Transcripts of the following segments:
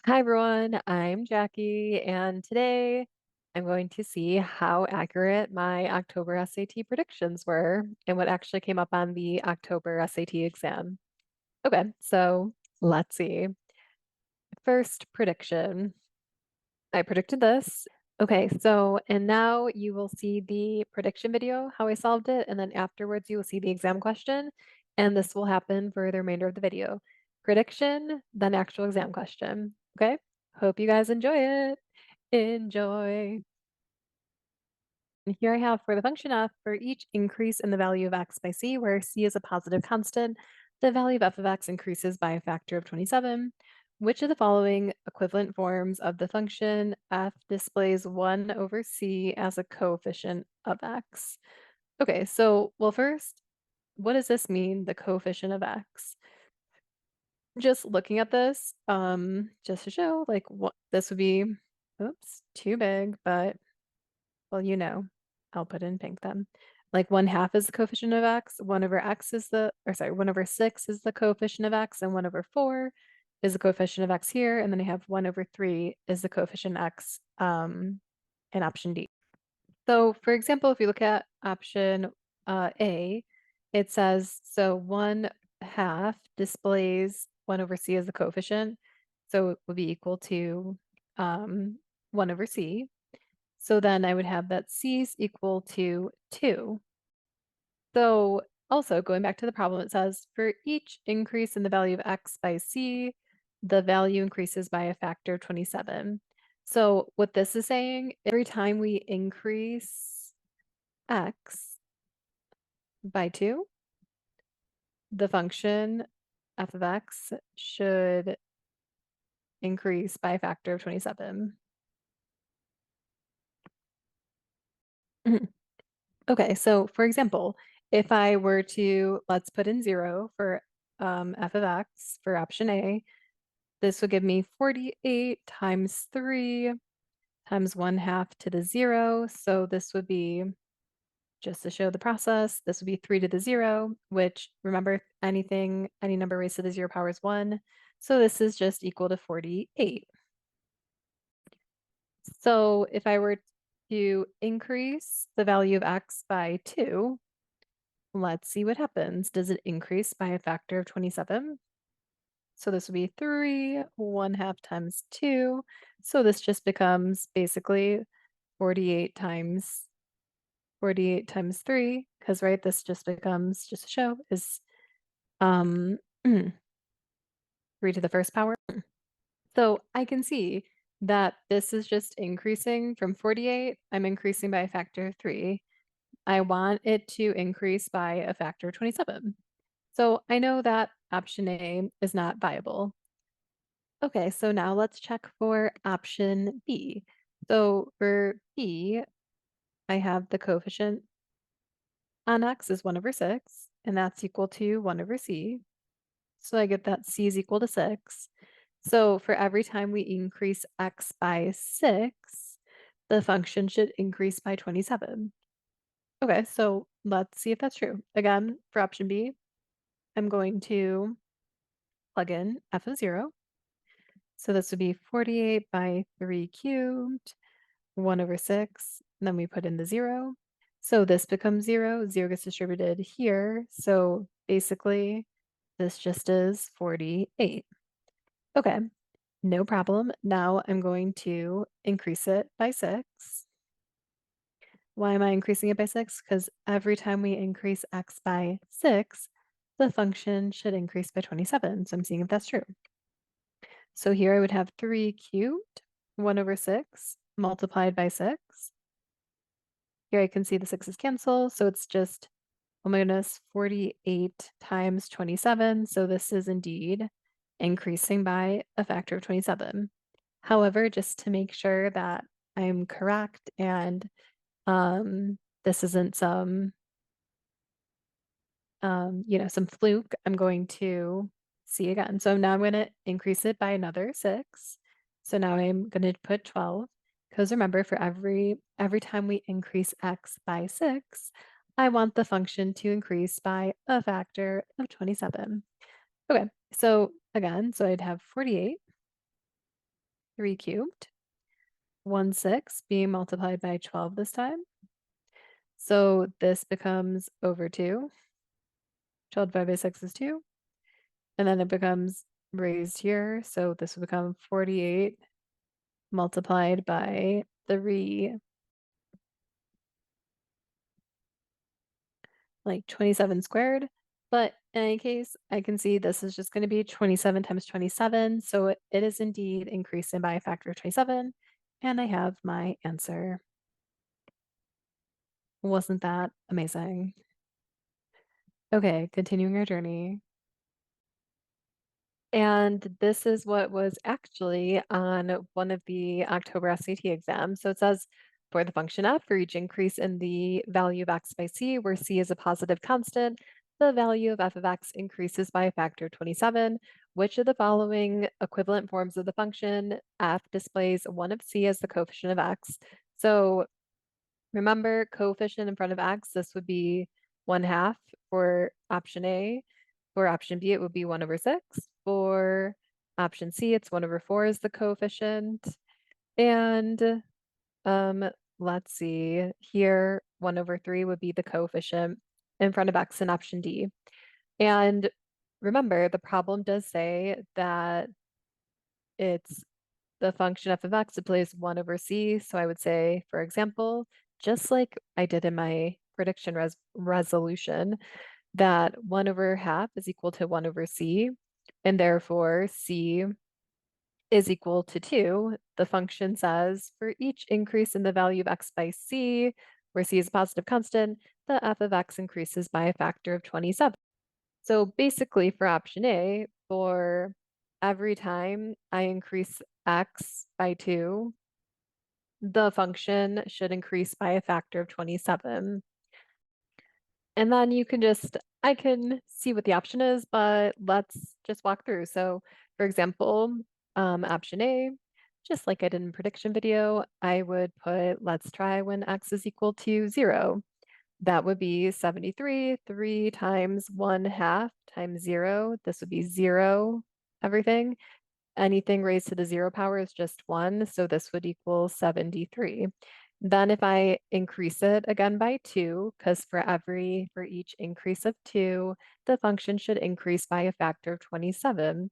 Hi everyone, I'm Jackie, and today I'm going to see how accurate my October SAT predictions were and what actually came up on the October SAT exam. Okay, so let's see. First prediction. I predicted this. Okay, so and now you will see the prediction video, how I solved it, and then afterwards you will see the exam question, and this will happen for the remainder of the video. Prediction, then actual exam question. Okay? Hope you guys enjoy it. Enjoy. And here I have for the function f, for each increase in the value of x by c, where c is a positive constant, the value of f of x increases by a factor of 27. Which of the following equivalent forms of the function f displays 1 over c as a coefficient of x? Okay, so, well, first, what does this mean, the coefficient of x? Just looking at this, just to show, like, what this would be, oops, too big, but well, I'll put in pink then. Like 1/2 is the coefficient of x, 1 over x is the, or sorry, 1 over 6 is the coefficient of x, and 1 over 4 is the coefficient of x here, and then I have 1 over 3 is the coefficient x in option D. So for example, if you look at option A, it says, so 1/2 displays 1 over c as the coefficient, so it would be equal to 1 over c. So then I would have that c is equal to 2. So also going back to the problem, it says for each increase in the value of x by c, the value increases by a factor of 27. So what this is saying, every time we increase x by 2, the function f of x should increase by a factor of 27. Okay, so for example, if I were to, let's put in 0 for f of x for option A, this would give me 48 times 3 times 1/2 to the 0. So this would be, just to show the process, this would be 3 to the 0, which remember any number raised to the 0 power is 1. So this is just equal to 48. So if I were to increase the value of x by 2, let's see what happens. Does it increase by a factor of 27? So this would be 3, 1/2 times 2. So this just becomes basically 48 times 3, because right, this just becomes, just to show, is 3 to the first power. So I can see that this is just increasing from 48. I'm increasing by a factor of 3. I want it to increase by a factor of 27. So I know that option A is not viable. Okay, so now let's check for option B. So for B, I have the coefficient on x is 1 over 6, and that's equal to 1 over c. So I get that c is equal to 6. So for every time we increase x by 6, the function should increase by 27. Okay, so let's see if that's true. Again, for option B, I'm going to plug in f of 0. So this would be 48 by 3 cubed, 1 over 6, and then we put in the 0. So this becomes 0, 0 gets distributed here. So basically, this just is 48. Okay, no problem. Now I'm going to increase it by 6. Why am I increasing it by 6? Because every time we increase x by 6, the function should increase by 27. So I'm seeing if that's true. So here I would have 3 cubed, 1 over 6, multiplied by 6. Here I can see the 6's cancel, so it's just, oh my goodness, 48 times 27. So this is indeed increasing by a factor of 27. However, just to make sure that I'm correct and this isn't some some fluke, I'm going to see again. So now I'm going to increase it by another 6. So now I'm going to put 12, because remember, for every time we increase x by 6, I want the function to increase by a factor of 27. Okay, so again, so I'd have 48 3 cubed, 1/6 being multiplied by 12 this time. So this becomes over 2. 12 divided by 6 is 2. And then it becomes raised here. So this will become 48 multiplied by 3, like 27 squared. But in any case, I can see this is just going to be 27 times 27. So it is indeed increasing by a factor of 27. And I have my answer. Wasn't that amazing? Okay, continuing our journey. And this is what was actually on one of the October SAT exams. So it says for the function f, for each increase in the value of x by c, where c is a positive constant, the value of f of x increases by a factor of 27. Which of the following equivalent forms of the function f displays one of c as the coefficient of x? So remember, coefficient in front of x, this would be 1/2 for option A. For option B, it would be 1/6. For option C, it's 1/4 is the coefficient. And let's see, here 1/3 would be the coefficient in front of x in option D. And remember, the problem does say that it's the function f of x displays 1/c. So I would say, for example, just like I did in my prediction resolution, that 1/2 is equal to 1/c, and therefore c is equal to 2. The function says for each increase in the value of x by c, where c is a positive constant, the f of x increases by a factor of 27. So basically for option A, for every time I increase x by 2, the function should increase by a factor of 27. And then I can see what the option is, but let's just walk through. So for example, option A, just like I did in prediction video, I would put, let's try when x is equal to 0. That would be 73, 3 times 1/2 times 0. This would be 0, everything. Anything raised to the 0 power is just 1, so this would equal 73. Then if I increase it again by 2, because for each increase of 2, the function should increase by a factor of 27.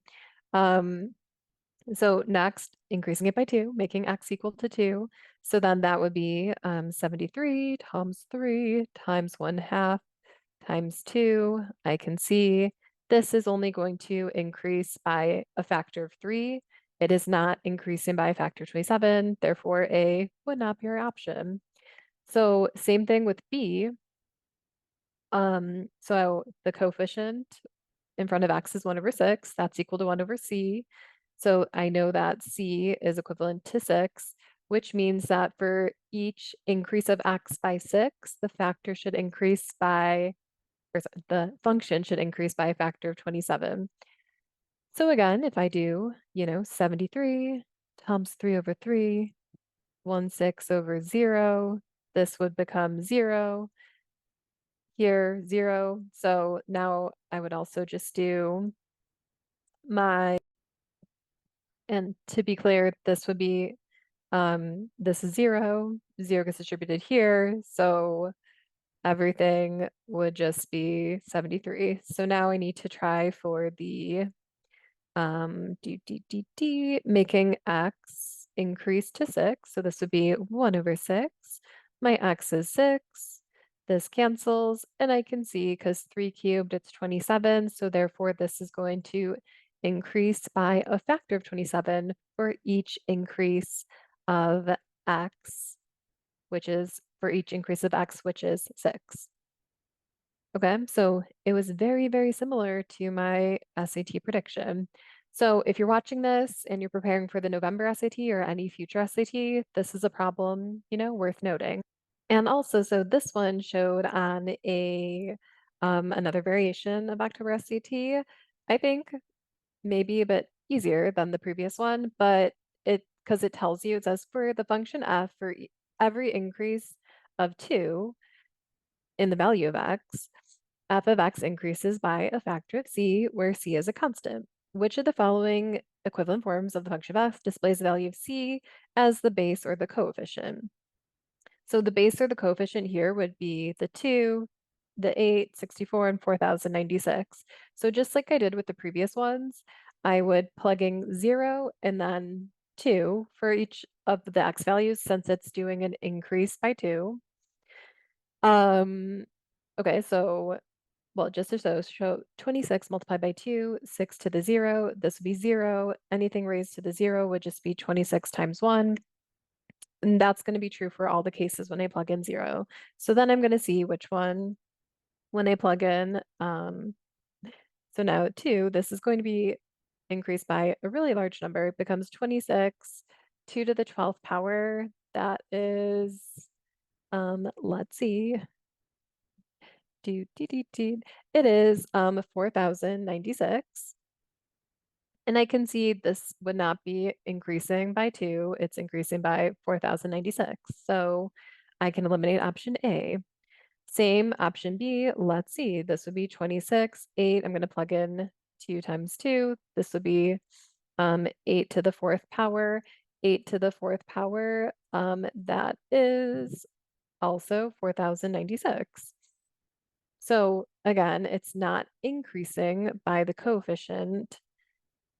So next, increasing it by 2, making x equal to 2. So then that would be 73 times 3 times 1/2 times 2. I can see this is only going to increase by a factor of 3. It is not increasing by a factor of 27. Therefore, A would not be our option. So same thing with B. So the coefficient in front of x is 1/6. That's equal to 1/c. So I know that c is equivalent to 6, which means that for each increase of x by 6, the factor should increase by, the function should increase by a factor of 27. So again, if I do, 73 times 3/3, 1/6 over 0, this would become 0. Here, 0. So now I would also just do and to be clear, this would be, this is 0, 0 gets distributed here, so everything would just be 73. So now I need to try for the making x increase to 6. So this would be 1/6. My x is 6. This cancels, and I can see because 3 cubed, it's 27. So therefore, this is going to increase by a factor of 27 for each increase of x, which is for each increase of x, which is 6. Okay, so it was very, very similar to my SAT prediction. So if you're watching this and you're preparing for the November SAT or any future SAT, this is a problem, worth noting. And also, so this one showed on a another variation of October SAT. I think maybe a bit easier than the previous one, but because it tells you, it says for the function f for every increase of 2 in the value of x, f of x increases by a factor of c, where c is a constant. which of the following equivalent forms of the function of f displays the value of c as the base or the coefficient? So the base or the coefficient here would be the 2, the 8, 64, and 4096. So just like I did with the previous ones, I would plug in 0 and then 2 for each of the x values since it's doing an increase by 2. Okay, so well, just to show 26 multiplied by 2, 6 to the 0, this would be 0. Anything raised to the 0 would just be 26 times 1. And that's going to be true for all the cases when I plug in 0. So then I'm going to see which one when I plug in. So now 2, this is going to be increased by a really large number. It becomes 26, 2 to the 12th power. That is, let's see. It is 4096. And I can see this would not be increasing by 2, it's increasing by 4096. So I can eliminate option A. Same option B, let's see, this would be 26, 8. I'm going to plug in 2 times 2. This would be 8 to the 4th power. 8 to the 4th power, that is also 4096. So again, it's not increasing by the coefficient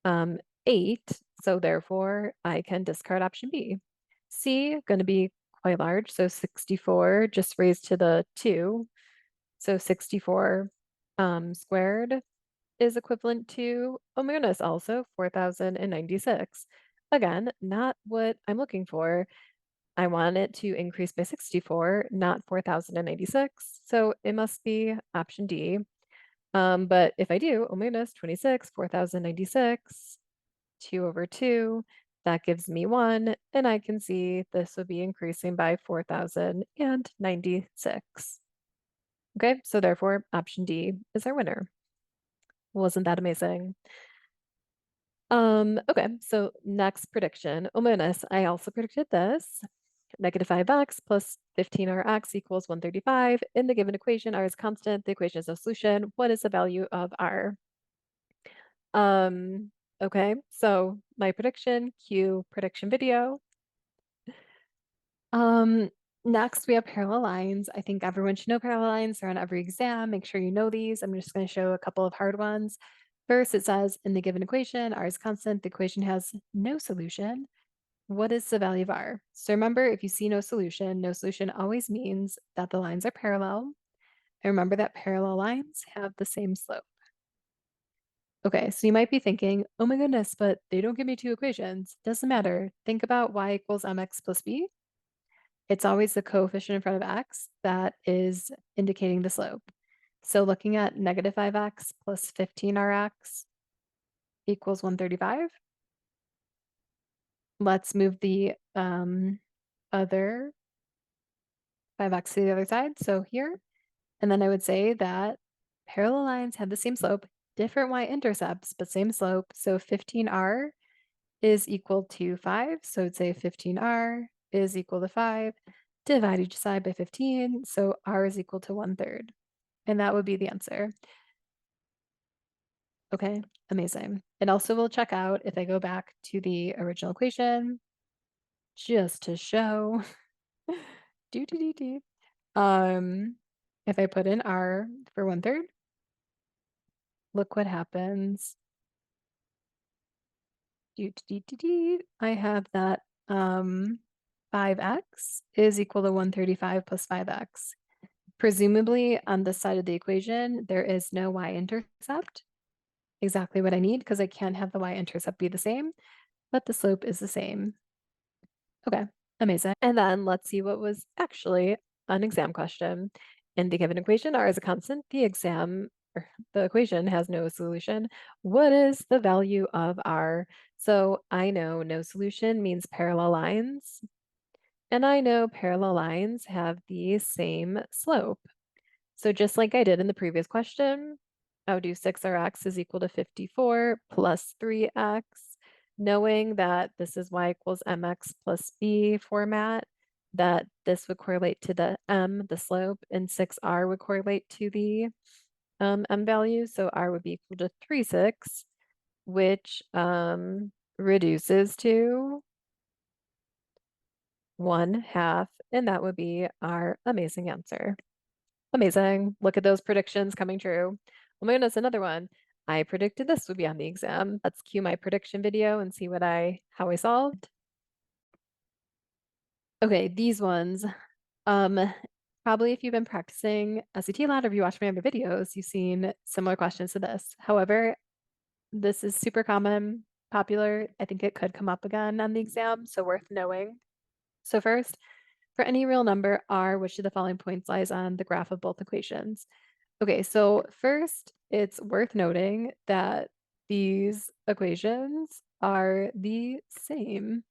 8, so therefore I can discard option B. C, going to be quite large, so 64 just raised to the 2. So 64 squared is equivalent to, oh my goodness, also 4096. Again, not what I'm looking for. I want it to increase by 64, not 4096. So it must be option D. But if I do, oh my goodness, 26, 4096, 2 over 2, that gives me 1, and I can see this would be increasing by 4096. Okay, so therefore option D is our winner. Wasn't that amazing? Okay, so next prediction. Oh my goodness, I also predicted this. Negative 5x plus 15rx equals 135. In the given equation, r is constant. The equation is no solution. What is the value of r? Um, okay, so my prediction, cue prediction video. Um, Next we have parallel lines. I think everyone should know parallel lines. They're on every exam. Make sure you know these. I'm just going to show a couple of hard ones. First, it says in the given equation, r is constant. The equation has no solution. What is the value of r? So remember, if you see no solution always means that the lines are parallel. And remember that parallel lines have the same slope. Okay, so you might be thinking, oh my goodness, but they don't give me two equations. Doesn't matter. Think about y equals mx plus b. It's always the coefficient in front of x that is indicating the slope. So looking at negative 5x plus 15rx equals 135. Let's move the other 5x to the other side. So here, and then I would say that parallel lines have the same slope, different y-intercepts, but same slope. So 15r is equal to 5. So I'd say 15r is equal to 5. Divide each side by 15. So r is equal to 1/3. And that would be the answer. Okay, amazing. And also we'll check out if I go back to the original equation, just to show. do, do, do, do. If I put in r for 1/3, look what happens. I have that 5x is equal to 135 plus 5x. Presumably on this side of the equation, there is no y-intercept. Exactly what I need because I can't have the y-intercept be the same, but the slope is the same. Okay, amazing. And then let's see what was actually an exam question. In the given equation, r is a constant. The equation has no solution. What is the value of r? So I know no solution means parallel lines. And I know parallel lines have the same slope. So just like I did in the previous question, I would do 6rx is equal to 54 plus 3x, knowing that this is y equals mx plus b format, that this would correlate to the m, the slope, and 6r would correlate to the m value. So r would be equal to 3/6. which reduces to 1/2, and that would be our amazing answer. Amazing. Look at those predictions coming true. Oh my goodness, another one. I predicted this would be on the exam. Let's cue my prediction video and see how I solved. Okay, these ones. Um, Probably if you've been practicing SAT a lot or if you watch my other videos, you've seen similar questions to this. However, this is super common, popular. I think it could come up again on the exam, so worth knowing. So first, for any real number r, which of the following points lies on the graph of both equations? Okay, so first, it's worth noting that these equations are the same.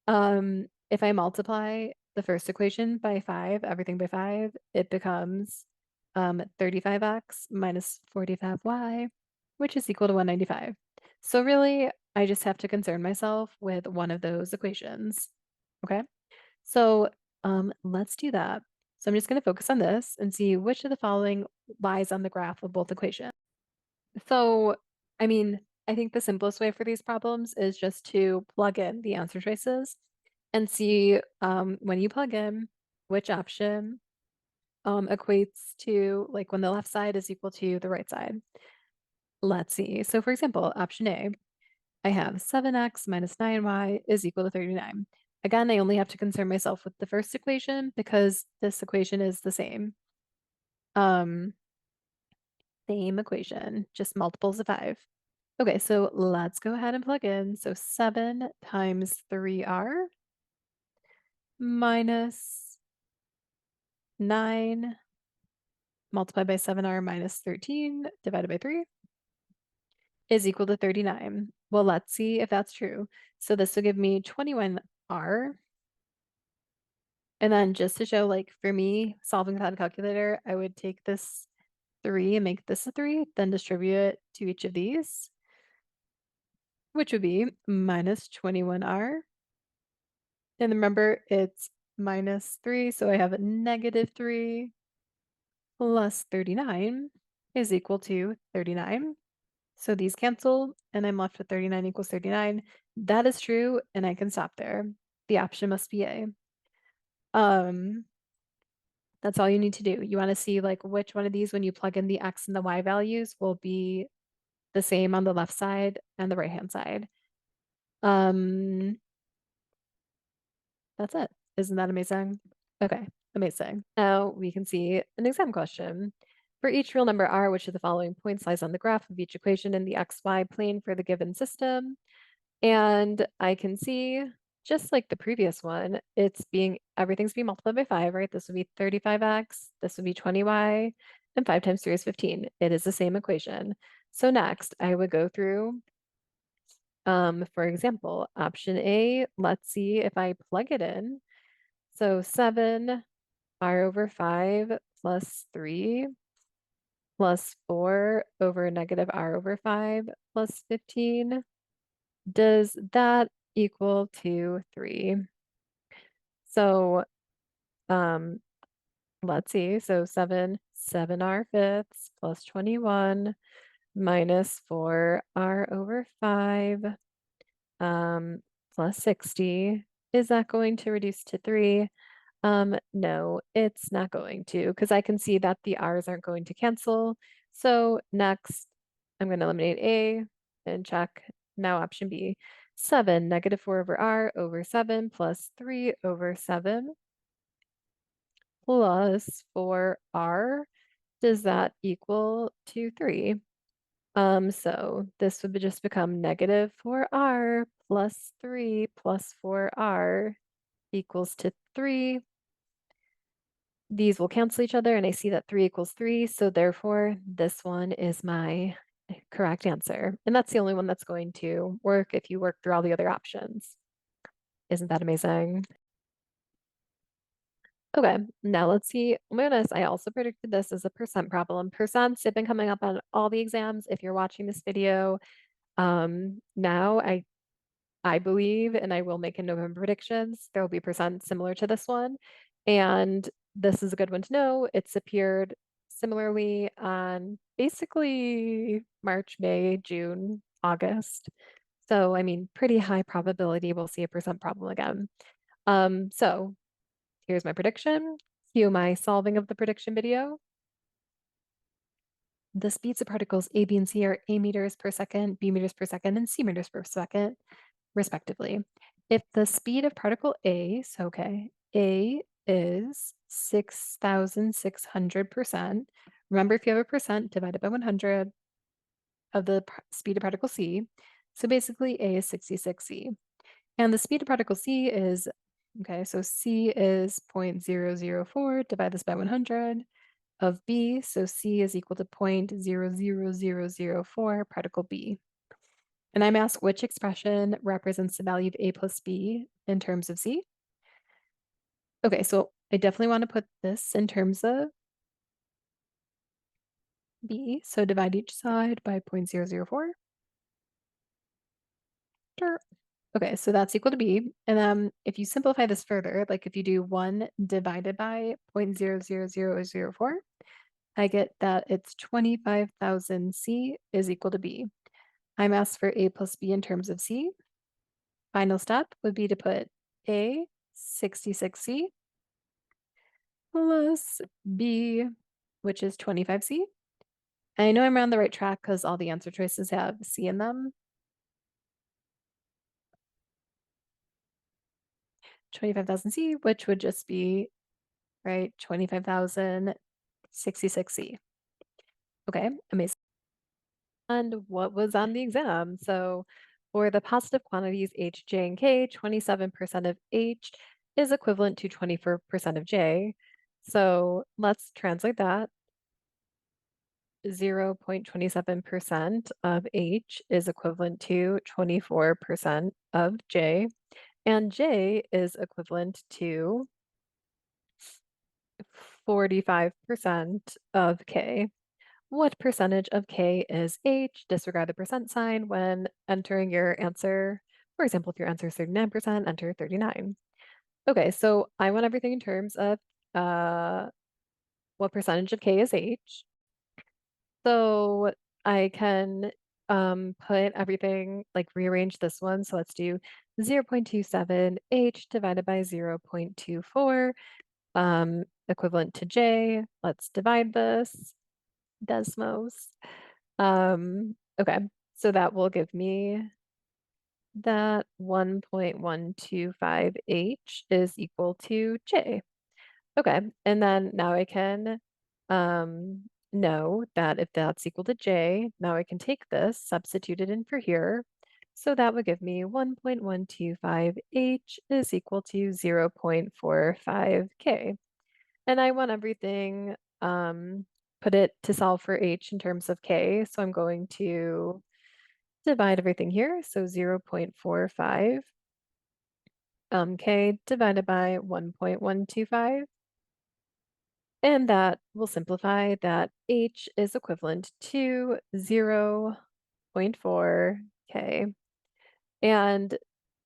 If I multiply the first equation by 5, everything by 5, it becomes 35x minus 45y, which is equal to 195. So really, I just have to concern myself with one of those equations. Okay, so let's do that. So I'm just going to focus on this and see which of the following lies on the graph of both equations. So, I mean, I think the simplest way for these problems is just to plug in the answer choices and see when you plug in which option equates to like when the left side is equal to the right side. Let's see. So for example, option A, I have 7x minus 9y is equal to 39. Again, I only have to concern myself with the first equation because this equation is the same. Um, Same equation, just multiples of 5. Okay, so let's go ahead and plug in. So 7 times 3r minus 9 multiplied by 7r minus 13 divided by 3 is equal to 39. Well, let's see if that's true. So this will give me 21r. And then just to show, like for me, solving without a calculator, I would take this 3 and make this a 3, then distribute it to each of these, which would be minus 21r. And remember, it's minus 3, so I have a negative 3 plus 39 is equal to 39. So these cancel, and I'm left with 39 equals 39. That is true, and I can stop there. The option must be A. Um, that's all you need to do. You want to see like which one of these, when you plug in the X and the Y values, will be the same on the left side and the right-hand side. Um, that's it. Isn't that amazing? Okay, amazing. Now we can see an exam question. For each real number r, which of the following points lies on the graph of each equation in the xy plane for the given system? And I can see, just like the previous one, everything's being multiplied by 5, right? This would be 35x, this would be 20y, and 5 times 3 is 15. It is the same equation. So next, I would go through, for example, option A, let's see if I plug it in. So 7 r over 5 plus 3 plus 4 over negative r over 5 plus 15. Does that equal to 3? So um, let's see. So 7r fifths plus 21 minus 4r over 5 plus 60. Is that going to reduce to 3? No, it's not going to, because I can see that the r's aren't going to cancel. So next, I'm going to eliminate A and check. Now option B, 7, negative 4 over r over 7 plus 3 over 7 plus 4r. Does that equal to 3? So this would just become negative 4r plus 3 plus 4r equals to 3. These will cancel each other, and I see that 3 equals 3, so therefore this one is my correct answer. And that's the only one that's going to work if you work through all the other options. Isn't that amazing? Okay, now let's see. Oh my goodness, I also predicted this as a percent problem. Percents have been coming up on all the exams. If you're watching this video, now I believe, and I will make in November predictions, there will be percent similar to this one. And this is a good one to know. It's appeared similarly on basically March, May, June August. So, I mean, pretty high probability we'll see a percent problem again. So here's my prediction. Cue my solving of the prediction video. The speeds of particles A, B, and C are A meters per second, B meters per second, and C meters per second, respectively. If the speed of particle A, so okay, A is 6,600%. Remember, if you have a percent, divided by 100 of the speed of particle C. So basically A is 66C. And the speed of particle C is, okay, so C is 0.004, divide this by 100 of B, so C is equal to 0.00004 particle B. And I'm asked which expression represents the value of A plus B in terms of C. Okay, so I definitely want to put this in terms of B, so divide each side by 0.004. Sure. Okay, so that's equal to B. And then if you simplify this further, like if you do 1 divided by 0.00004, I get that it's 25,000 C is equal to B. I'm asked for A plus B in terms of C. Final step would be to put A, 66C, plus B, which is 25C. And I know I'm on the right track because all the answer choices have C in them. 25,000 C, which would just be, right, 25,066C. Okay, amazing. And what was on the exam? So for the positive quantities H, J, and K, 27% of H is equivalent to 24% of J. So let's translate that. 0.27% of H is equivalent to 24% of J, and J is equivalent to 45% of K. What percentage of K is H? Disregard the percent sign when entering your answer. For example, if your answer is 39%, enter 39. Okay, so I want everything in terms of uh, what percentage of K is H. So I can put everything, like rearrange this one. So let's do 0.27 H divided by 0.24, equivalent to J. Let's divide this. Desmos. Okay, so that will give me that 1.125H is equal to J. Okay, and then now I can know that if that's equal to J, now I can take this, substitute it in for here. So that would give me 1.125H is equal to 0.45K. And I want everything, put it to solve for H in terms of K. So I'm going to divide everything here. So 0.45 K divided by 1.125. And that will simplify that H is equivalent to 0.4 K. And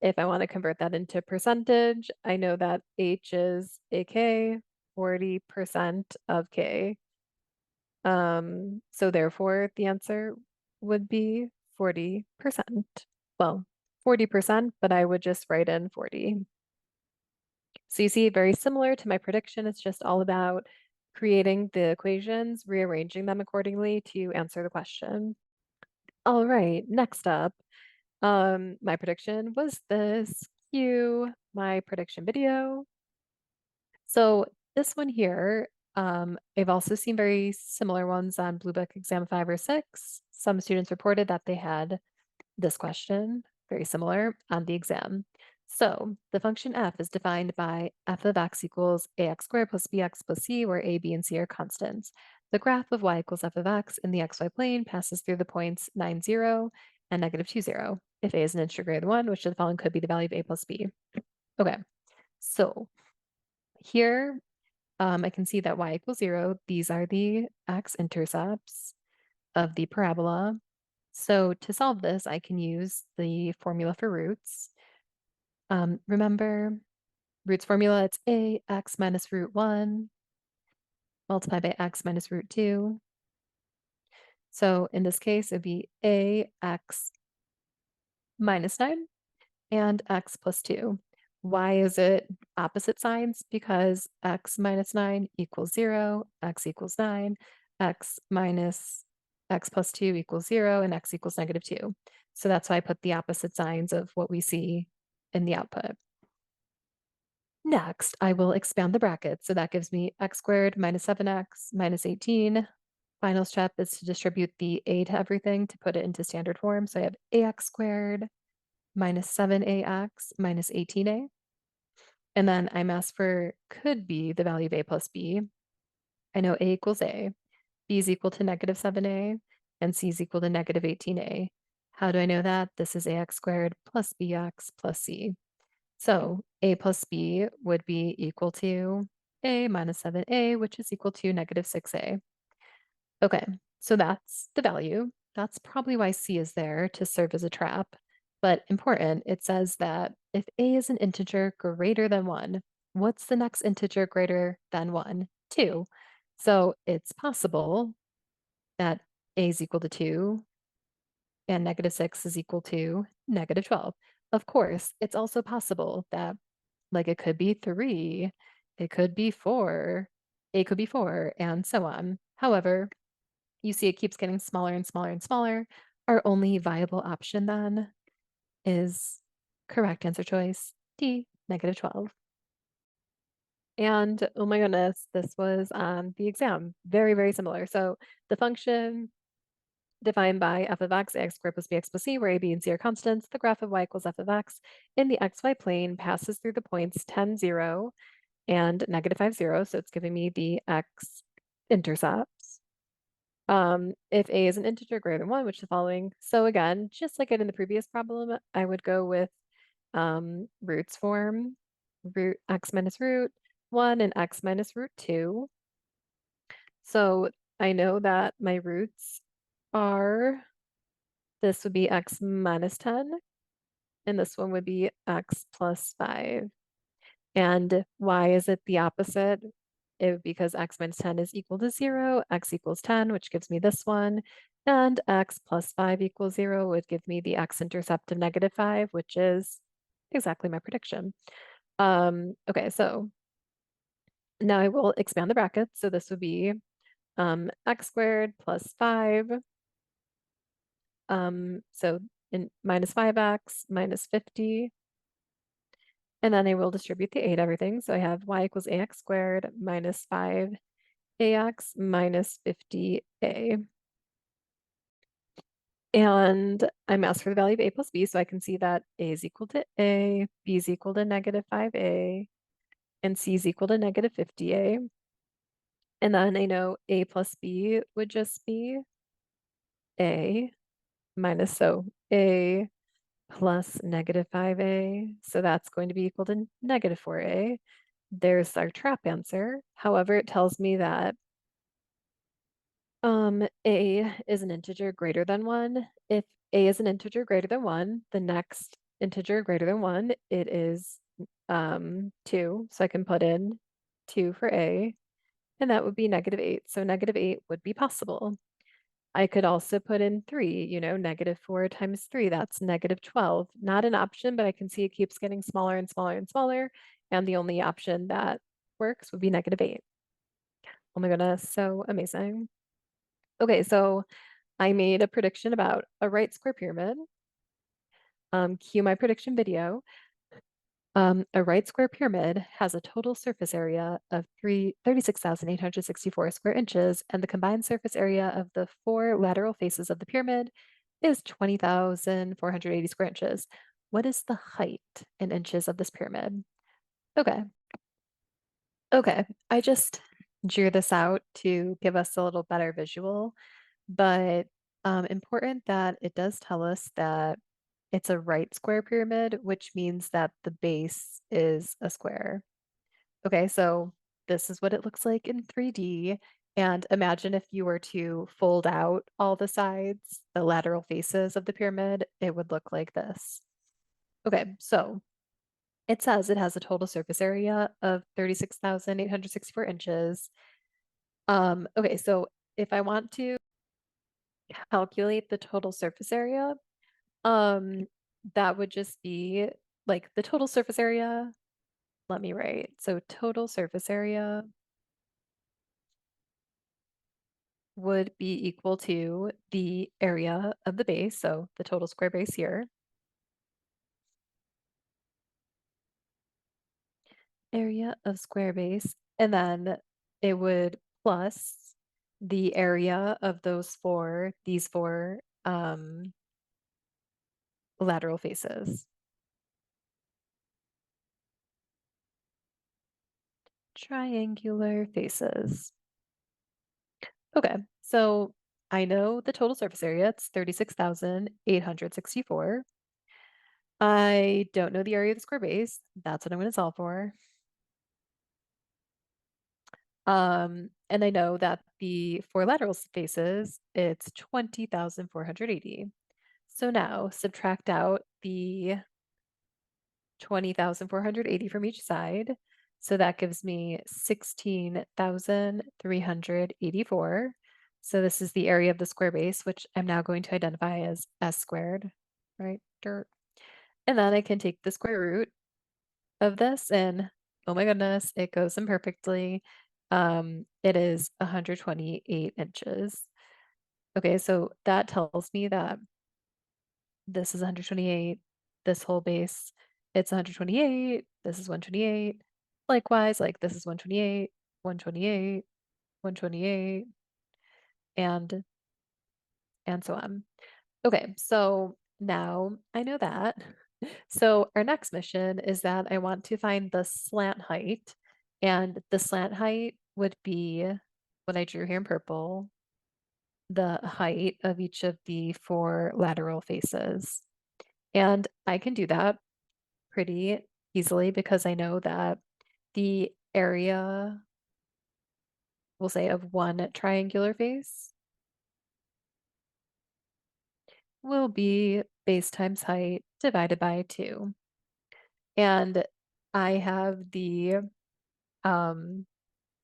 if I want to convert that into percentage, I know that H is AK, 40% of K. So therefore the answer would be 40%. Well, 40%, but I would just write in 40. So you see, very similar to my prediction, it's just all about creating the equations, rearranging them accordingly to answer the question. All right, next up, my prediction was this. Cue my prediction video. So this one here, I've also seen very similar ones on Blue Book exam 5 or 6. Some students reported that they had this question, very similar, on the exam. So the function f is defined by f of x equals ax squared plus bx plus c, where a, b, and c are constants. The graph of y equals f of x in the xy plane passes through the points 9, 0 and negative 2, 0. If a is an integer greater than 1, which of the following could be the value of a plus b? Okay, so here I can see that y equals 0. These are the x-intercepts of the parabola. So to solve this, I can use the formula for roots. Remember, roots formula, it's ax minus root 1 multiplied by x minus root 2. So in this case, it'd be ax minus 9 and x plus 2. Why is it opposite signs? Because x minus 9 equals 0, x equals 9, x minus x plus 2 equals 0, and x equals negative 2. So that's why I put the opposite signs of what we see in the output. Next, I will expand the bracket. So that gives me x squared minus 7x minus 18. Final step is to distribute the a to everything to put it into standard form. So I have ax squared minus 7ax minus 18a. And then I'm asked for could be the value of a plus b. I know a equals a, b is equal to negative 7a, and c is equal to negative 18a. How do I know that? This is ax squared plus bx plus c. So a plus b would be equal to a minus 7a, which is equal to negative 6a. Okay, so that's the value. That's probably why c is there to serve as a trap. But important, it says that if a is an integer greater than 1, what's the next integer greater than 1? 2. So it's possible that a is equal to 2 and negative 6 is equal to negative 12. Of course, it's also possible that like it could be 3, it could be 4, it could be 4, and so on. However, you see it keeps getting smaller and smaller and smaller. Our only viable option then is correct answer choice D, negative 12. And oh my goodness, this was on the exam. Very, very similar. So the function defined by f of x, ax squared plus bx plus c, where a, b, and c are constants, the graph of y equals f of x in the xy plane passes through the points 10, 0, and negative 5, 0. So it's giving me the x-intercepts. If a is an integer greater than 1, which the following. So again, just like I did in the previous problem, I would go with roots form, root x minus root 1 and x minus root 2. So I know that my roots are, this would be x minus 10, and this one would be x plus 5. And why is it the opposite? Because x minus 10 is equal to 0, x equals 10, which gives me this one, and x plus 5 equals 0 would give me the x-intercept of negative 5, which is exactly my prediction. Okay, so now I will expand the brackets. So this would be x squared plus 5. So in minus 5x minus 50. And then I will distribute the 8 everything. So I have y equals ax squared minus 5ax minus 50a. And I'm asked for the value of a plus b, so I can see that a is equal to a, b is equal to negative 5a, and c is equal to negative 50a. And then I know a plus b would just be a minus, so a plus negative 5a. So that's going to be equal to negative 4a. There's our trap answer. However, it tells me that a is an integer greater than 1. If a is an integer greater than 1, the next integer greater than 1, it is 2. So I can put in 2 for a, and that would be negative 8. So negative 8 would be possible. I could also put in 3, negative 4 times 3, that's negative 12. Not an option, but I can see it keeps getting smaller and smaller and smaller. And the only option that works would be negative 8. Oh my goodness, so amazing. Okay, so I made a prediction about a right square pyramid. Cue my prediction video. A right square pyramid has a total surface area of 36,864 square inches, and the combined surface area of the 4 lateral faces of the pyramid is 20,480 square inches. What is the height in inches of this pyramid? Okay. Okay. I just drew this out to give us a little better visual, but important that it does tell us that it's a right square pyramid, which means that the base is a square. Okay, so this is what it looks like in 3D. And imagine if you were to fold out all the sides, the lateral faces of the pyramid, it would look like this. Okay, so it says it has a total surface area of 36,864 inches. Okay, so if I want to calculate the total surface area, that would just be like the total surface area. Let me write. So total surface area would be equal to the area of the base, so the total square base here, area of square base, and then it would plus the area of these four lateral faces. Triangular faces. Okay, so I know the total surface area, it's 36,864. I don't know the area of the square base. That's what I'm going to solve for. And I know that the four lateral faces, it's 20,480. So now subtract out the 20,480 from each side. So that gives me 16,384. So this is the area of the square base, which I'm now going to identify as s squared, right? Dirt. And then I can take the square root of this and oh my goodness, it goes in perfectly. It is 128 inches. Okay, so that tells me that this is 128, this whole base, it's 128, this is 128. Likewise, like this is 128, 128, 128, and so on. Okay, so now I know that. So our next mission is that I want to find the slant height, and the slant height would be what I drew here in purple, the height of each of the four lateral faces. And I can do that pretty easily because I know that the area, we'll say, of one triangular face will be base times height divided by 2. And I have the um,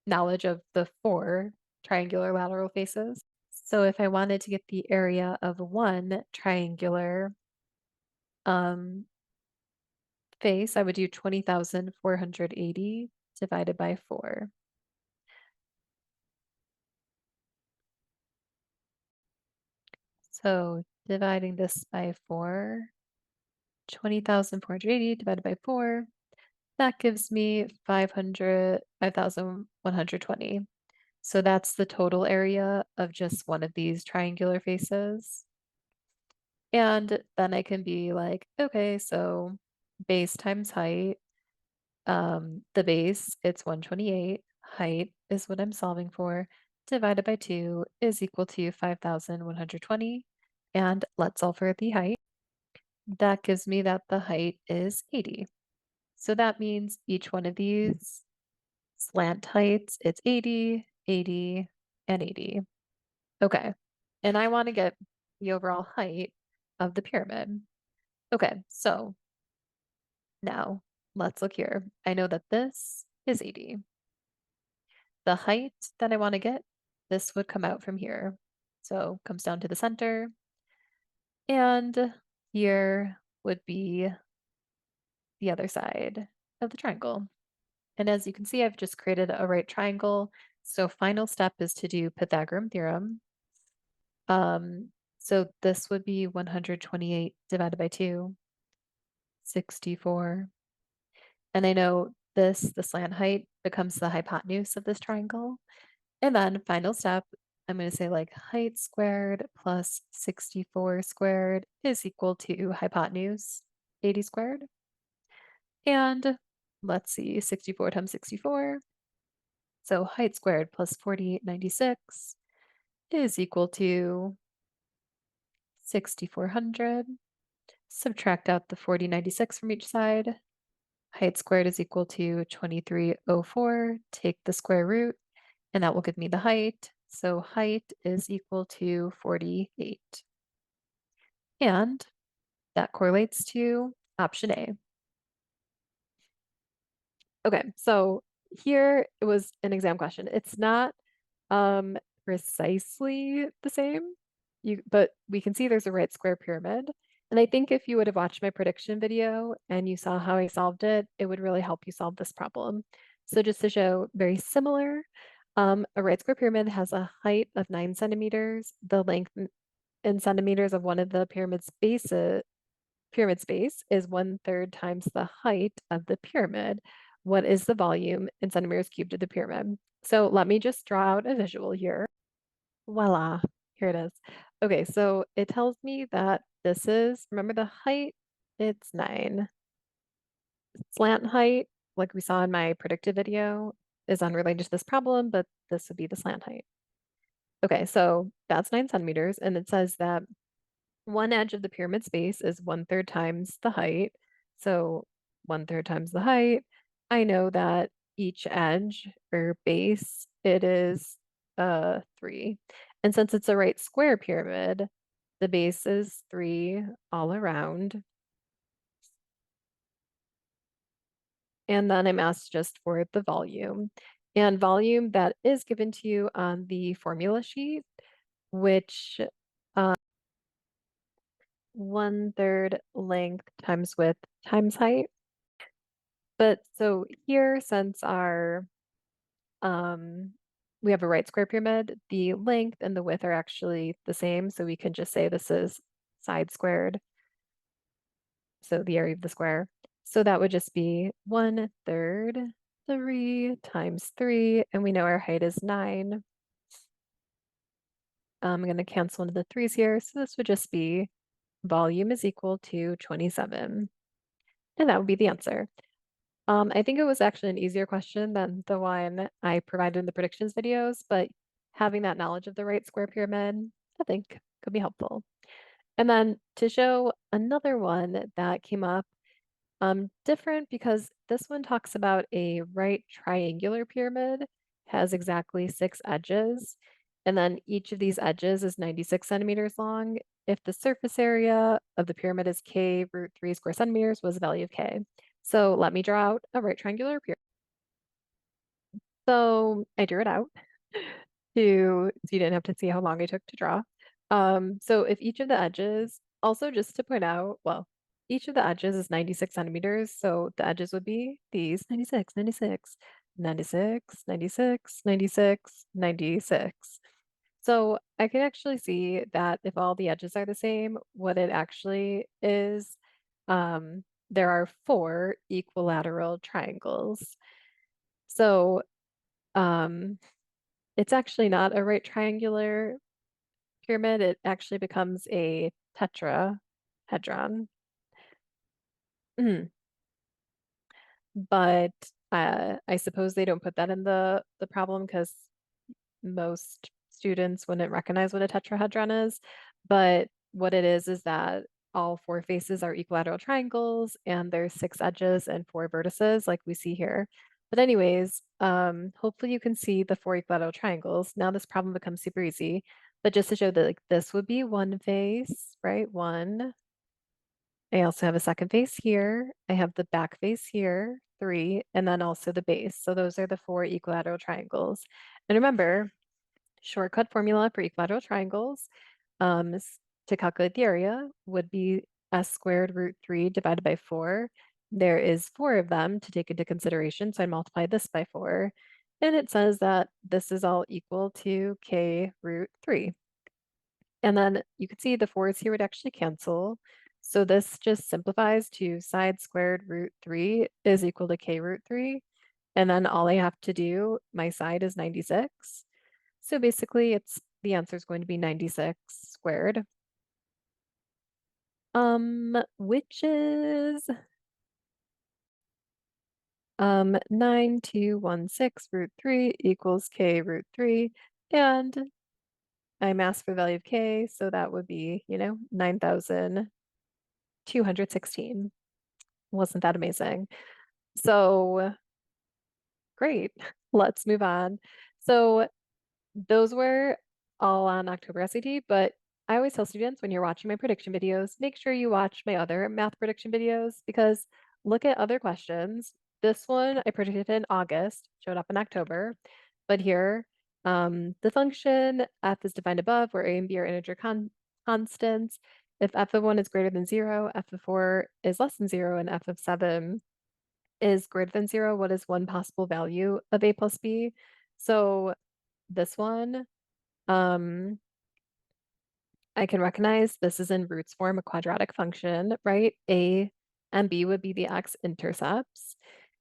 knowledge of the four triangular lateral faces. So if I wanted to get the area of one triangular um, face, I would do 20,480 divided by 4. So dividing this by 4, 20,480 divided by 4, that gives me 5,120. So that's the total area of just one of these triangular faces. And then I can be like, okay, so base times height. The base, it's 128. Height is what I'm solving for. Divided by 2 is equal to 5,120. And let's solve for the height. That gives me that the height is 80. So that means each one of these slant heights, it's 80, 80, and 80. Okay. And I want to get the overall height of the pyramid. Okay, so now let's look here. I know that this is 80. The height that I want to get, this would come out from here. So comes down to the center. And here would be the other side of the triangle. And as you can see, I've just created a right triangle. So final step is to do Pythagorean theorem. So this would be 128 divided by 2, 64. And I know this, the slant height, becomes the hypotenuse of this triangle. And then final step, I'm going to say like height squared plus 64 squared is equal to hypotenuse 80 squared. And let's see, 64 times 64. So height squared plus 4896 is equal to 6,400. Subtract out the 4096 from each side. Height squared is equal to 2304. Take the square root, and that will give me the height. So height is equal to 48. And that correlates to option A. Okay, so here it was an exam question. It's not precisely the same, but we can see there's a right square pyramid. And I think if you would have watched my prediction video and you saw how I solved it, it would really help you solve this problem. So just to show very similar, a right square pyramid has a height of 9 centimeters. The length in centimeters of one of the pyramid space is 1/3 times the height of the pyramid. What is the volume in centimeters cubed of the pyramid? So let me just draw out a visual here. Voila, here it is. Okay, so it tells me that this is, remember the height, it's 9. Slant height, like we saw in my predicted video, is unrelated to this problem, but this would be the slant height. Okay, so that's 9 centimeters, and it says that one edge of the pyramid space is 1/3 times the height. So 1/3 times the height. I know that each edge or base, it is 3. And since it's a right square pyramid, the base is 3 all around. And then I'm asked just for the volume. And volume that is given to you on the formula sheet, which 1/3 length times width times height. But so here, since our um we have a right square pyramid, the length and the width are actually the same. So we can just say this is side squared, so the area of the square. So that would just be 1/3 3 times 3, and we know our height is 9. I'm going to cancel into the threes here, so this would just be volume is equal to 27. And that would be the answer. I think it was actually an easier question than the one I provided in the predictions videos, but having that knowledge of the right square pyramid, I think could be helpful. And then to show another one that came up, different because this one talks about a right triangular pyramid, has exactly 6 edges, and then each of these edges is 96 centimeters long. If the surface area of the pyramid is k root 3 square centimeters, was the value of k? So let me draw out a right triangular pyramid. So I drew it out so you didn't have to see how long I took to draw. So if each of the edges, also just to point out, well, each of the edges is 96 centimeters, so the edges would be these 96, 96, 96, 96, 96, 96. So I can actually see that if all the edges are the same, what it actually is, there are 4 equilateral triangles. So um, it's actually not a right triangular pyramid. It actually becomes a tetrahedron. Mhm. But I suppose they don't put that in the problem because most students wouldn't recognize what a tetrahedron is. But what it is that all 4 faces are equilateral triangles and there's 6 edges and 4 vertices like we see here. But anyways, hopefully you can see the 4 equilateral triangles. Now this problem becomes super easy. But just to show that like this would be one face, right? One. I also have a second face here. I have the back face here, 3, and then also the base. So those are the 4 equilateral triangles. And remember, shortcut formula for equilateral triangles to calculate the area would be s squared root 3 divided by 4. There is 4 of them to take into consideration, so I multiply this by 4. And it says that this is all equal to k root 3. And then you can see the 4's here would actually cancel. So this just simplifies to side squared root 3 is equal to k root 3. And then all I have to do, my side is 96. So basically the answer is going to be 96 squared. Which is 9216 root 3 equals k root 3. And I'm asked for the value of k, so that would be, 9,216. Wasn't that amazing? So great. Let's move on. So those were all on October SAT, but I always tell students when you're watching my prediction videos, make sure you watch my other math prediction videos because look at other questions. This one I predicted in August, showed up in October, but here, the function f is defined above where a and b are integer constants. if f of 1 is greater than 0, f of 4 is less than 0, and f of 7 is greater than 0, what is one possible value of a plus b? So this one, um, I can recognize this is in roots form, a quadratic function, right? A and b would be the x-intercepts.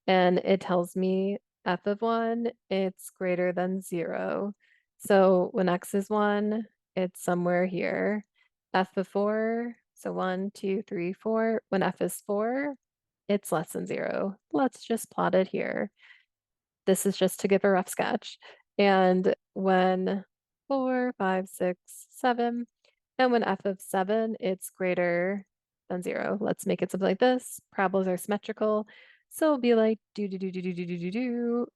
And it tells me f of 1, it's greater than 0. So when x is 1, it's somewhere here. F of 4, so 1, 2, 3, 4. When f is 4, it's less than 0. Let's just plot it here. This is just to give a rough sketch. And when 4, 5, 6, 7, and when f of 7, it's greater than 0. Let's make it something like this. Parabolas are symmetrical. So it'll be like do.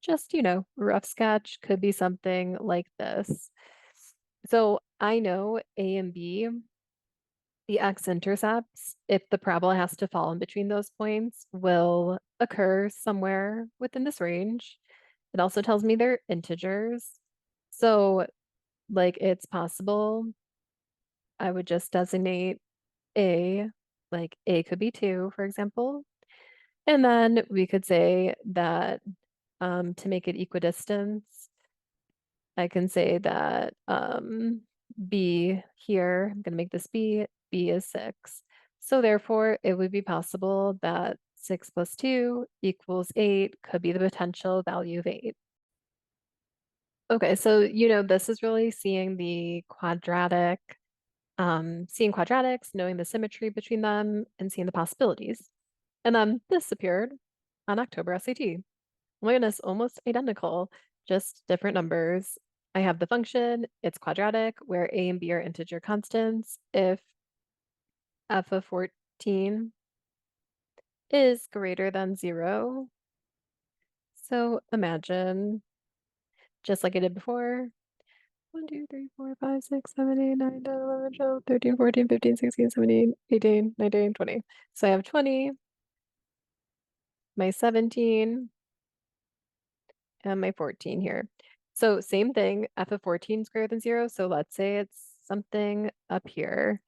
Just, rough sketch could be something like this. So I know A and B, the x-intercepts, if the parabola has to fall in between those points, will occur somewhere within this range. It also tells me they're integers. So, like, it's possible I would just designate A, like A could be 2, for example. And then we could say that to make it equidistant, I can say that B here, I'm going to make this B is 6. So therefore, it would be possible that 6 plus 2 equals 8 could be the potential value of 8. Okay, so this is really seeing the quadratic, seeing quadratics, knowing the symmetry between them, and seeing the possibilities. And then this appeared on October SAT. Oh my goodness, almost identical, just different numbers. I have the function, it's quadratic, where a and b are integer constants. If f of 14 is greater than 0, so imagine, just like I did before, 1, 2, 3, 4, 5, 6, 7, 8, 9, 10, 11, 12, 13, 14, 15, 16, 17, 18, 19, 20. So I have 20, my 17, and my 14 here. So same thing, f of 14 is greater than 0. So let's say it's something up here.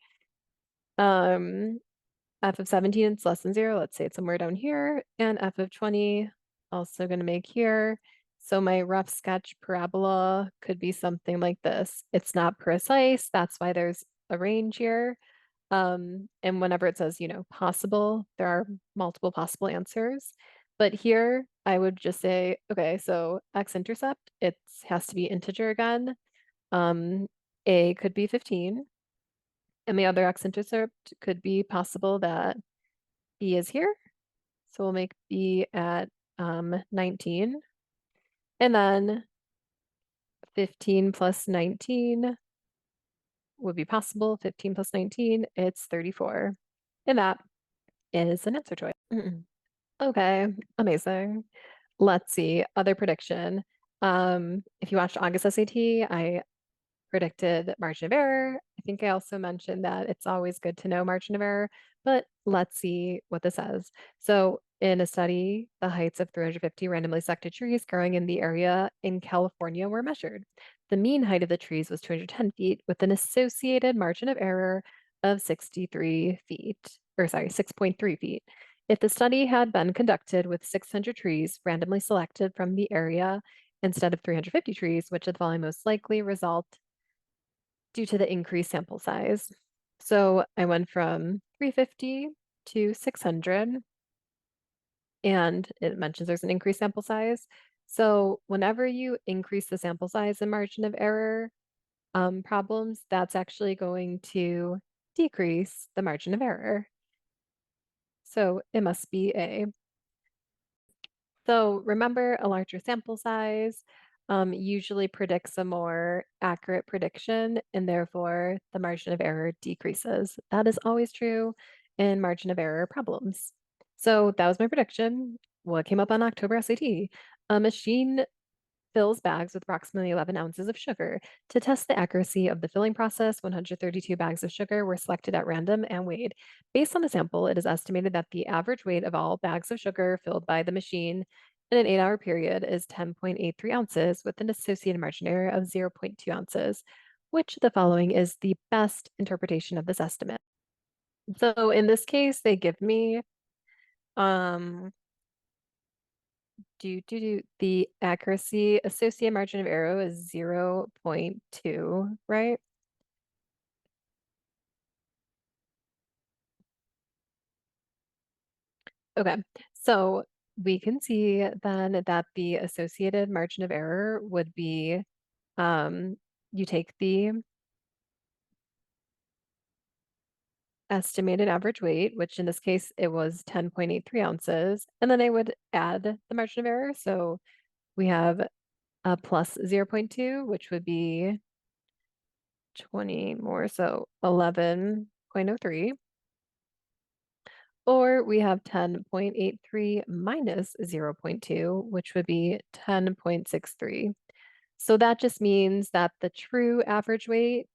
F of 17 is less than 0. Let's say it's somewhere down here. And f of 20, also going to make here. So my rough sketch parabola could be something like this. It's not precise. That's why there's a range here. And whenever it says, possible, there are multiple possible answers. But here I would just say, okay, so x-intercept, it has to be integer again. A could be 15. And the other x-intercept could be possible that B is here. So we'll make B at 19. And then 15 plus 19 would be possible. 15 plus 19, it's 34. And that is an answer choice. Okay, amazing. Let's see, other prediction. If you watched August SAT, I predicted margin of error. I think I also mentioned that it's always good to know margin of error, but let's see what this says. So in a study, the heights of 350 randomly selected trees growing in the area in California were measured. The mean height of the trees was 210 feet with an associated margin of error of 63 feet, or sorry, 6.3 feet. If the study had been conducted with 600 trees randomly selected from the area instead of 350 trees, which is the volume most likely result due to the increased sample size. So I went from 350 to 600, and it mentions there's an increased sample size. So whenever you increase the sample size and margin of error problems, that's actually going to decrease the margin of error. So it must be A. So remember, a larger sample size usually predicts a more accurate prediction, and therefore the margin of error decreases. That is always true in margin of error problems. So that was my prediction. What came up on October SAT? A machine fills bags with approximately 11 ounces of sugar. To test the accuracy of the filling process, 132 bags of sugar were selected at random and weighed. Based on the sample, it is estimated that the average weight of all bags of sugar filled by the machine in an 8-hour period is 10.83 ounces with an associated margin error of 0.2 ounces. which of the following is the best interpretation of this estimate? So in this case, they give me um the accuracy associated margin of error is 0.2, right? Okay, so we can see then that the associated margin of error would be you take the estimated average weight, which in this case it was 10.83 ounces, and then I would add the margin of error. So we have a plus 0.2, which would be 20 more, so 11.03. Or we have 10.83 minus 0.2, which would be 10.63. So that just means that the true average weight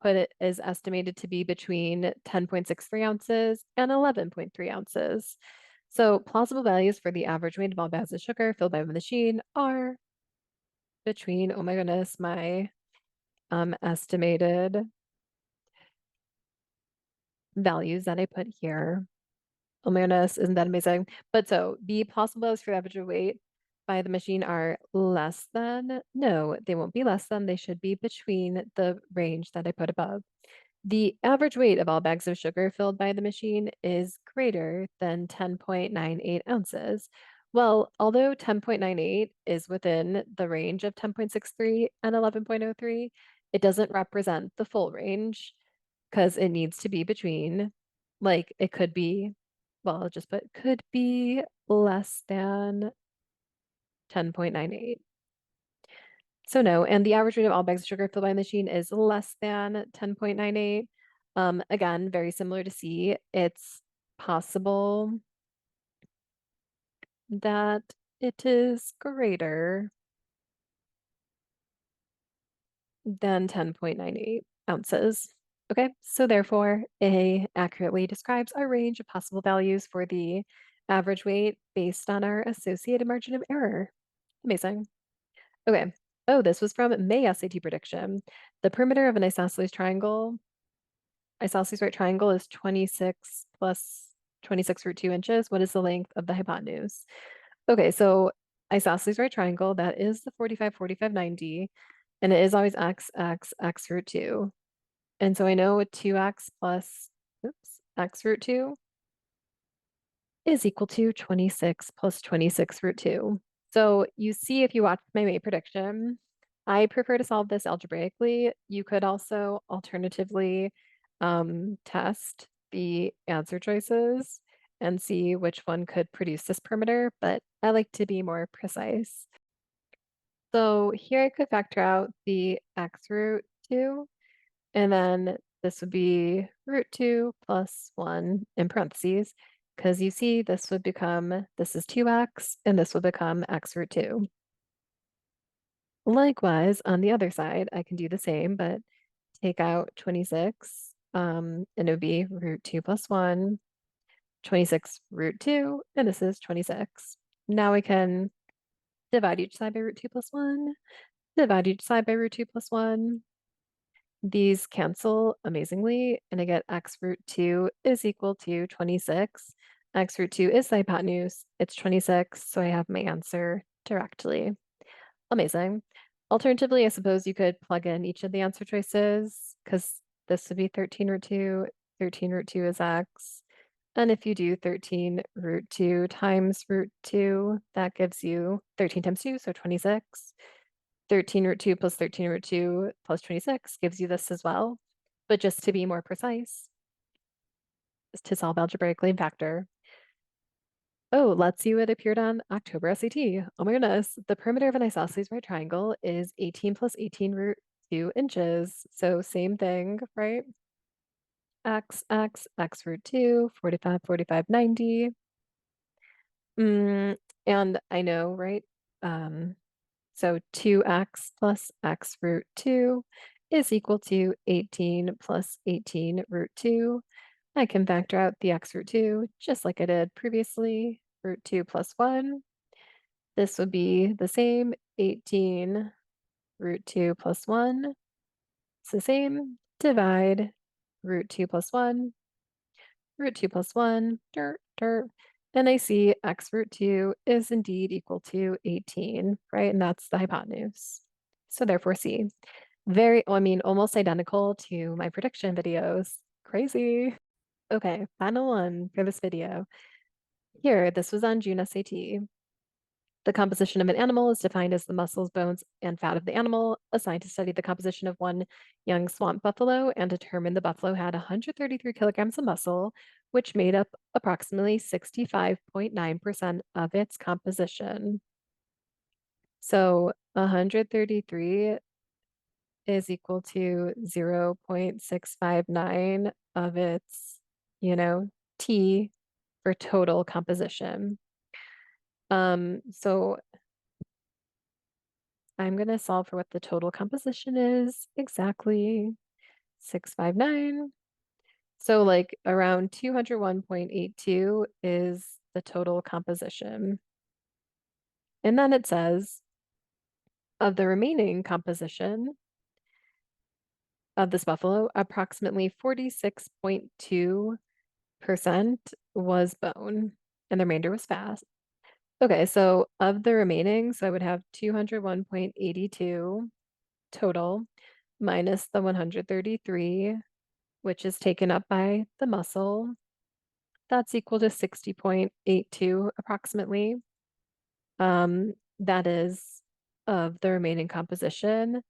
put it is estimated to be between 10.63 ounces and 11.3 ounces. So plausible values for the average weight of all bags of sugar filled by the machine are between, oh my goodness, my estimated values that I put here. Oh my goodness, isn't that amazing? But so the possible values for the average weight by the machine are less than, no, they won't be less than, they should be between the range that I put above. The average weight of all bags of sugar filled by the machine is greater than 10.98 ounces. Well, although 10.98 is within the range of 10.63 and 11.03, it doesn't represent the full range because it needs to be between, like, it could be, well, I'll just put could be less than 10.98. So no, and the average rate of all bags of sugar filled by the machine is less than 10.98. Again, very similar to C. It's possible that it is greater than 10.98 ounces. Okay, so therefore, A accurately describes our range of possible values for the average weight based on our associated margin of error. Amazing. Okay. Oh, this was from May SAT prediction. The perimeter of an isosceles right triangle is 26 plus 26 root 2 inches. What is the length of the hypotenuse? Okay, so isosceles right triangle, that is the 45, 45, 90, and it is always x root 2. And so I know 2x plus, oops, x root 2 is equal to 26 plus 26 root 2. So you see, if you watch my May prediction, I prefer to solve this algebraically. You could also alternatively test the answer choices and see which one could produce this perimeter, but I like to be more precise. So here I could factor out the x root 2, and then this would be root 2 plus 1 in parentheses, because you see this would become, this is 2x, and this would become x root 2. Likewise, on the other side, I can do the same, but take out 26, and it would be root 2 plus 1, 26 root 2, and this is 26. Now we can divide each side by root 2 plus 1, divide each side by root 2 plus 1. These cancel amazingly, and I get x root 2 is equal to 26. X root 2 is the hypotenuse, it's 26, so I have my answer directly. Amazing. Alternatively, I suppose you could plug in each of the answer choices, because this would be 13 root 2, 13 root 2 is x. And if you do 13 root 2 times root 2, that gives you 13 times 2, so 26. 13 root 2 plus 13 root 2 plus 26 gives you this as well. But just to be more precise, is to solve algebraically and factor. Oh, let's see what appeared on October SAT. Oh my goodness. The perimeter of an isosceles right triangle is 18 plus 18 root 2 inches. So same thing, right? X root 2, 45, 45, 90. And I know, right? So 2x plus x root 2 is equal to 18 plus 18 root 2. I can factor out the x root 2 just like I did previously, root 2 plus 1. This would be the same, 18 root 2 plus 1. It's the same. Divide root 2 plus 1, root 2 plus 1, dirt, dirt. And I see x root 2 is indeed equal to 18, right? And that's the hypotenuse. So therefore C. Very, I mean, almost identical to my prediction videos. Crazy. Okay, final one for this video. Here, this was on June SAT. The composition of an animal is defined as the muscles, bones, and fat of the animal. A scientist studied the composition of one young swamp buffalo and determined the buffalo had 133 kilograms of muscle, which made up approximately 65.9% of its composition. So 133 is equal to 0.659 of its, T for total composition. So I'm going to solve for what the total composition is exactly 659. So like around 201.82 is the total composition. And then it says of the remaining composition of this buffalo, approximately 46.2% was bone and the remainder was fat. Okay, so of the remaining, so I would have 201.82 total minus the 133, which is taken up by the muscle. That's equal to 60.82 approximately. That is of the remaining composition,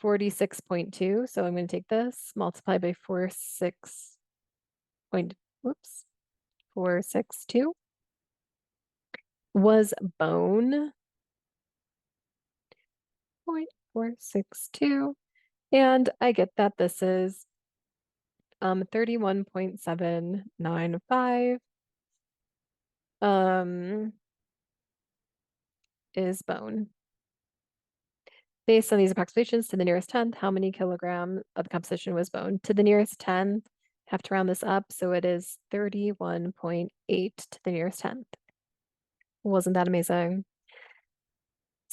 46.2. So I'm going to take this, multiply by 462 was bone, 0.462. And I get that this is 31.795 is bone. Based on these approximations to the nearest tenth, how many kilograms of the composition was bone? To the nearest tenth, have to round this up, so it is 31.8 to the nearest tenth. Wasn't that amazing?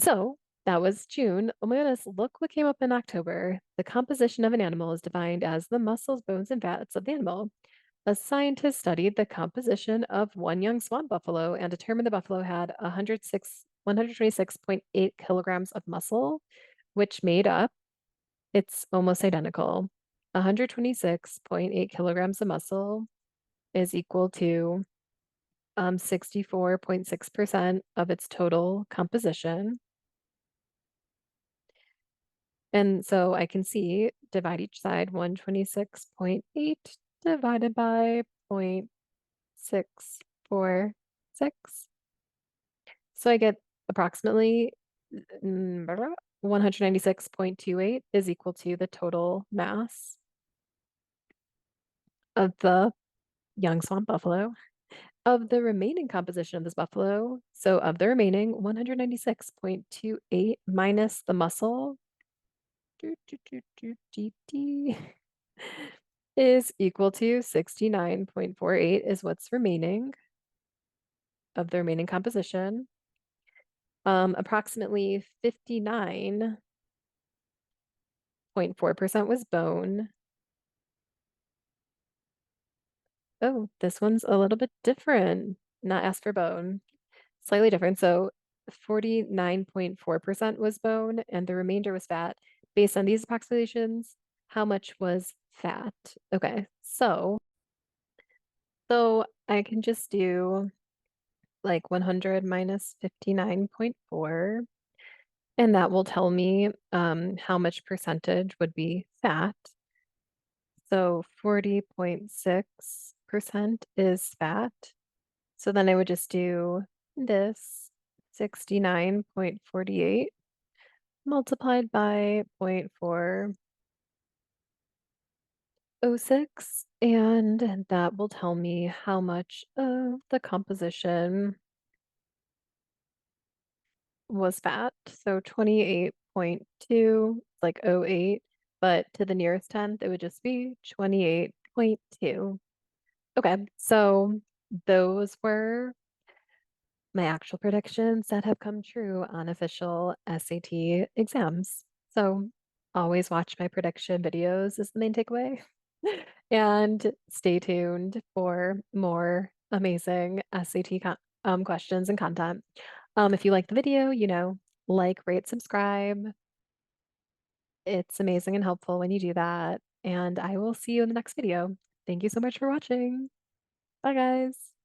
So that was June. Oh my goodness, look what came up in October. The composition of an animal is defined as the muscles, bones, and fats of the animal. A scientist studied the composition of one young swamp buffalo and determined the buffalo had 126.8 kilograms of muscle, which made up, it's almost identical. 126.8 kilograms of muscle is equal to 64.6% of its total composition. And so I can see, divide each side, 126.8 divided by 0.646. So I get approximately 196.28 is equal to the total mass of the young swamp buffalo. Of the remaining composition of this buffalo, so of the remaining 196.28 minus the muscle is equal to 69.48 is what's remaining of the remaining composition. Approximately 59.4% was bone. Oh, this one's a little bit different. Not asked for bone. Slightly different. So 49.4% was bone and the remainder was fat. Based on these approximations, how much was fat? Okay, so I can just do like 100 minus 59.4, and that will tell me how much percentage would be fat. So 40.6% is fat. So then I would just do this 69.48 multiplied by 0.406, and that will tell me how much of the composition was fat. So 28.2, like oh 08, but to the nearest tenth, it would just be 28.2. Okay, so those were my actual predictions that have come true on official SAT exams. So Always watch my prediction videos is the main takeaway. And stay tuned for more amazing SAT questions and content. If you like the video, like, rate, subscribe. It's amazing and helpful when you do that. And I will see you in the next video. Thank you so much for watching. Bye, guys.